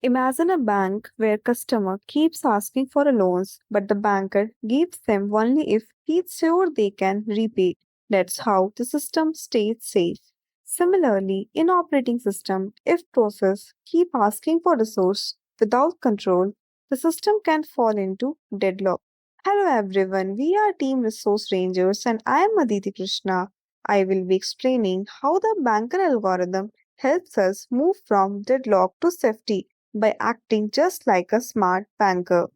Imagine a bank where customer keeps asking for a loans, but the banker gives them only if he's sure they can repay. That's how the system stays safe. Similarly, in operating system, if process keep asking for resource without control, the system can fall into deadlock. Hello everyone, we are Team Resource Rangers and I am Aditi Krishna. I will be explaining how the banker algorithm helps us move from deadlock to safety by acting just like a smart banker.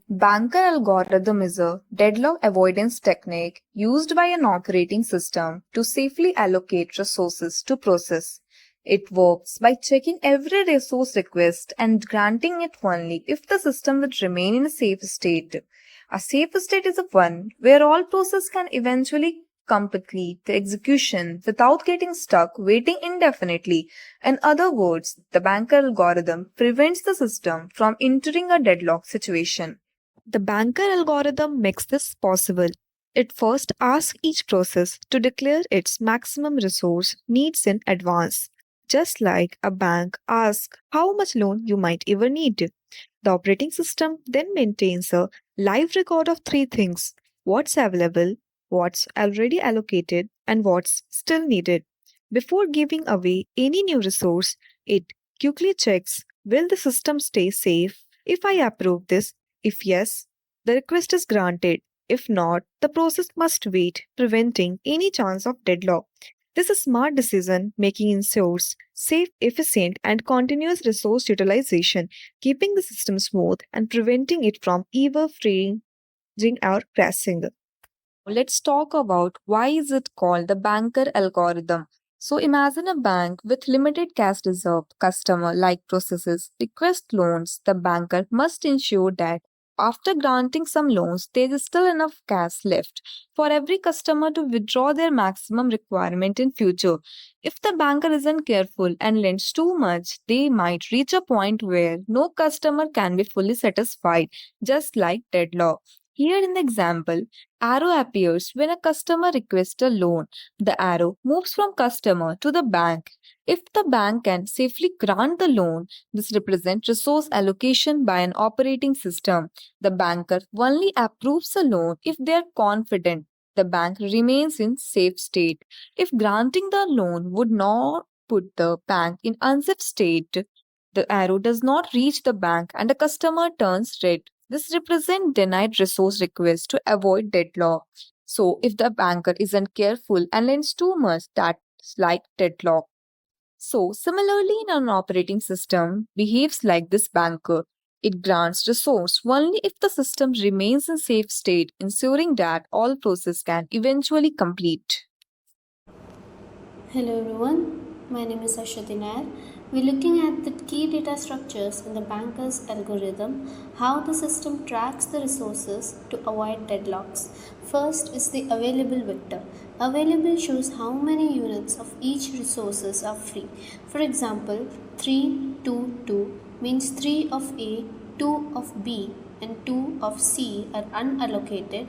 Banker algorithm is a deadlock avoidance technique used by an operating system to safely allocate resources to process. It works by checking every resource request and granting it only if the system would remain in a safe state. A safe state is a one where all process can eventually complete the execution without getting stuck waiting indefinitely. In other words, the banker algorithm prevents the system from entering a deadlock situation. The banker algorithm makes this possible. It first asks each process to declare its maximum resource needs in advance, just like a bank asks how much loan you might ever need. The operating system then maintains a live record of three things: what's available, what's already allocated, and what's still needed. Before giving away any new resource, it quickly checks, will the system stay safe if I approve this? If yes, the request is granted. If not, the process must wait, preventing any chance of deadlock. This smart decision making ensures safe, efficient, and continuous resource utilization, keeping the system smooth and preventing it from ever freezing or crashing. Let's talk about why is it called the banker algorithm. So imagine a bank with limited cash reserve. Customer like processes request loans. The banker must ensure that after granting some loans, there is still enough cash left for every customer to withdraw their maximum requirement in future. If the banker isn't careful and lends too much, they might reach a point where no customer can be fully satisfied, just like deadlock. Here in the example, arrow appears when a customer requests a loan. The arrow moves from customer to the bank. If the bank can safely grant the loan, this represents resource allocation by an operating system. The banker only approves a loan if they are confident the bank remains in safe state. If granting the loan would not put the bank in unsafe state, the arrow does not reach the bank and the customer turns red. This represents denied resource request to avoid deadlock. So, if the banker isn't careful and lends too much, that's like deadlock. So, similarly, in an operating system, behaves like this banker. It grants resource only if the system remains in safe state, ensuring that all process can eventually complete. Hello everyone, my name is Ashwati Nair. We're looking at the key data structures in the banker's algorithm, how the system tracks the resources to avoid deadlocks. First is the available vector. Available shows how many units of each resources are free. For example, 3, 2, 2 means 3 of A, 2 of B and 2 of C are unallocated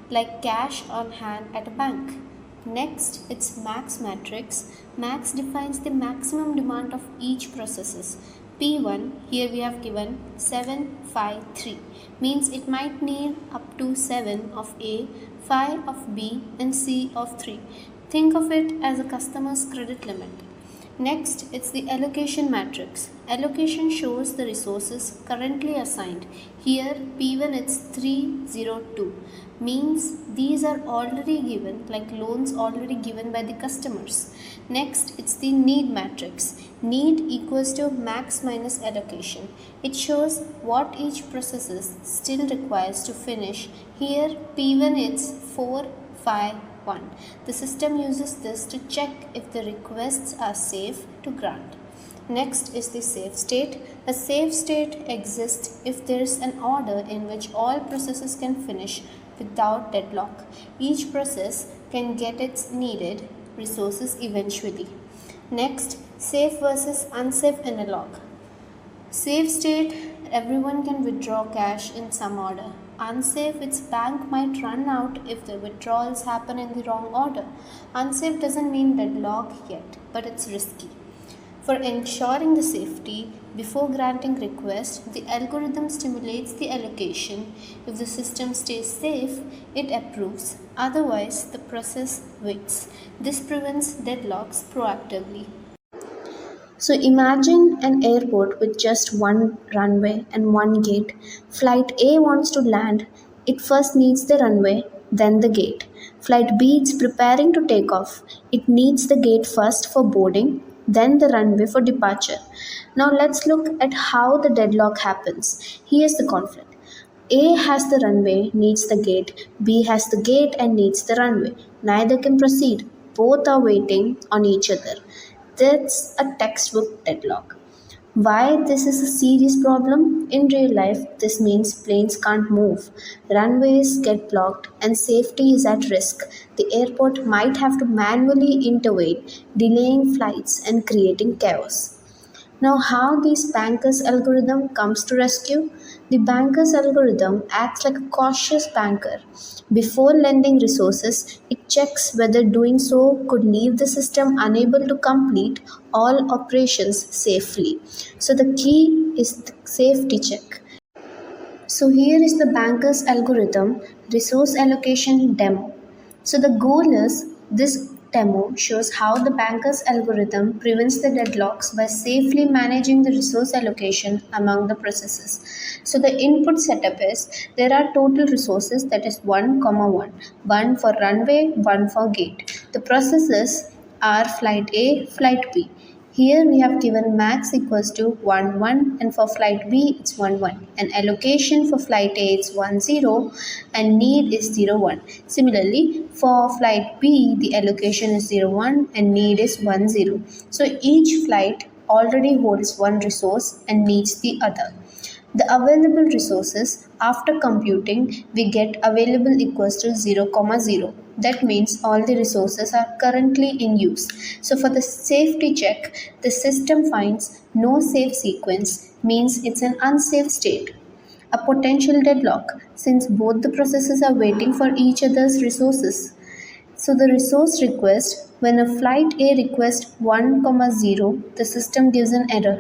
like cash on hand at a bank. Next, it's max matrix. Max defines the maximum demand of each processes. P1, here we have given 7, 5, 3, means it might need up to 7 of A, 5 of B and C of 3. Think of it as a customer's credit limit. Next, it's the allocation matrix. Allocation shows the resources currently assigned. Here, P1 it's 302, means these are already given, like loans already given by the customers. Next, it's the need matrix. Need equals to max minus allocation. It shows what each process still requires to finish. Here, P1 it's 4, 5, 1. The system uses this to check if the requests are safe to grant. Next is the safe state. A safe state exists if there is an order in which all processes can finish without deadlock. Each process can get its needed resources eventually. Next, safe versus unsafe analog. Safe state, everyone can withdraw cash in some order. Unsafe, its bank might run out if the withdrawals happen in the wrong order. Unsafe doesn't mean deadlock yet, but it's risky. For ensuring the safety, Before granting request, the algorithm stimulates the allocation. If the system stays safe, it approves. Otherwise, the process waits. This prevents deadlocks proactively. So imagine an airport with just one runway and one gate. Flight A wants to land. It first needs the runway, then the gate. Flight B is preparing to take off. It needs the gate first for boarding, then the runway for departure. Now let's look at how the deadlock happens. Here's the conflict. A has the runway, needs the gate. B has the gate and needs the runway. Neither can proceed. Both are waiting on each other. That's a textbook deadlock. Why this is a serious problem? In real life, this means planes can't move, runways get blocked, and safety is at risk. The airport might have to manually intervene, delaying flights and creating chaos. Now, how this banker's algorithm comes to rescue? The banker's algorithm acts like a cautious banker. Before lending resources, it checks whether doing so could leave the system unable to complete all operations safely. So, the key is the safety check. So here is the banker's algorithm resource allocation demo. So the goal is this demo shows how the banker's algorithm prevents the deadlocks by safely managing the resource allocation among the processes. So the input setup is there are total resources that is 1, comma 1, one for runway, one for gate. The processes are flight A, flight B. Here we have given max equals to 1 1 and for flight B it's 1 1 and allocation for flight A is 1 0 and need is 0 1. Similarly for flight B the allocation is 0 1 and need is 1 0. So each flight already holds one resource and needs the other. The available resources after computing we get available equals to 0 comma 0. That means all the resources are currently in use. So for the safety check, the system finds no safe sequence means it's an unsafe state. A potential deadlock since both the processes are waiting for each other's resources. So the resource request, when a flight A requests 1, 0, the system gives an error.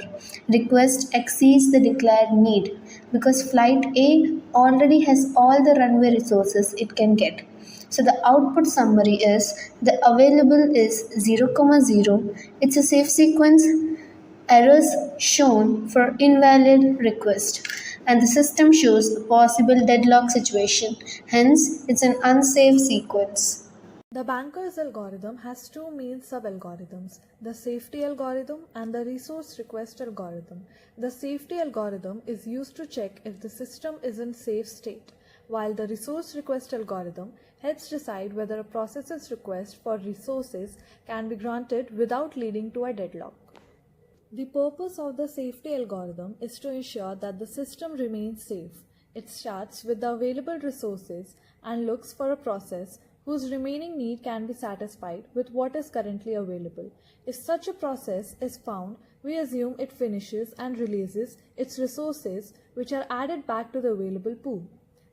Request exceeds the declared need because flight A already has all the runway resources it can get. So the output summary is the available is 0, 0. It's a safe sequence. Errors shown for invalid request. And the system shows a possible deadlock situation. Hence, it's an unsafe sequence. The banker's algorithm has two main sub-algorithms, the safety algorithm and the resource request algorithm. The safety algorithm is used to check if the system is in safe state, while the resource request algorithm helps decide whether a process's request for resources can be granted without leading to a deadlock. The purpose of the safety algorithm is to ensure that the system remains safe. It starts with the available resources and looks for a process whose remaining need can be satisfied with what is currently available. If such a process is found, we assume it finishes and releases its resources which are added back to the available pool.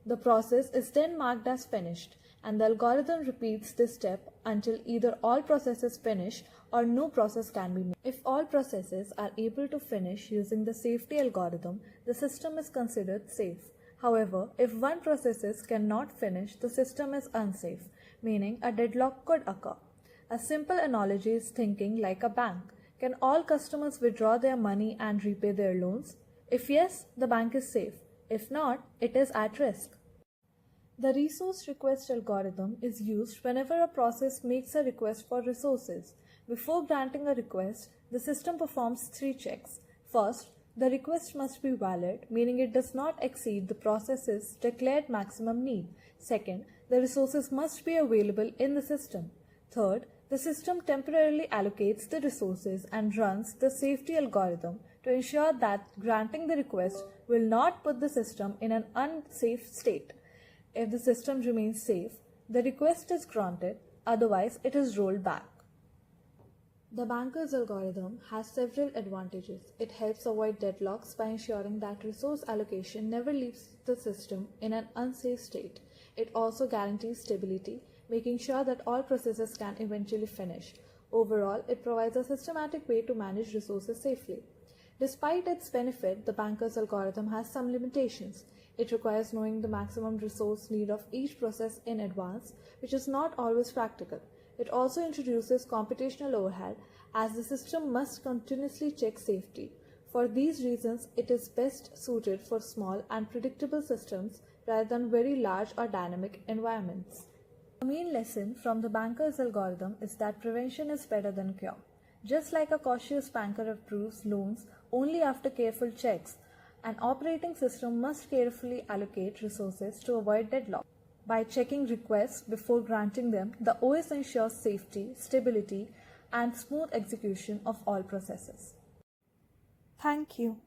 The process is then marked as finished, and the algorithm repeats this step until either all processes finish or no process can be made. If all processes are able to finish using the safety algorithm, the system is considered safe. However, if one process cannot finish, the system is unsafe, meaning a deadlock could occur. A simple analogy is thinking like a bank. Can all customers withdraw their money and repay their loans? If yes, the bank is safe. If not, it is at risk. The resource request algorithm is used whenever a process makes a request for resources. Before granting a request, the system performs three checks. First, the request must be valid, meaning it does not exceed the process's declared maximum need. Second, the resources must be available in the system. Third, the system temporarily allocates the resources and runs the safety algorithm to ensure that granting the request will not put the system in an unsafe state. If the system remains safe, the request is granted, otherwise it is rolled back. The banker's algorithm has several advantages. It helps avoid deadlocks by ensuring that resource allocation never leaves the system in an unsafe state. It also guarantees stability, making sure that all processes can eventually finish. Overall, it provides a systematic way to manage resources safely. Despite its benefit, the banker's algorithm has some limitations. It requires knowing the maximum resource need of each process in advance, which is not always practical. It also introduces computational overhead, as the system must continuously check safety. For these reasons, it is best suited for small and predictable systems rather than very large or dynamic environments. The main lesson from the banker's algorithm is that prevention is better than cure. Just like a cautious banker approves loans only after careful checks, an operating system must carefully allocate resources to avoid deadlock. By checking requests before granting them, the OS ensures safety, stability, and smooth execution of all processes. Thank you.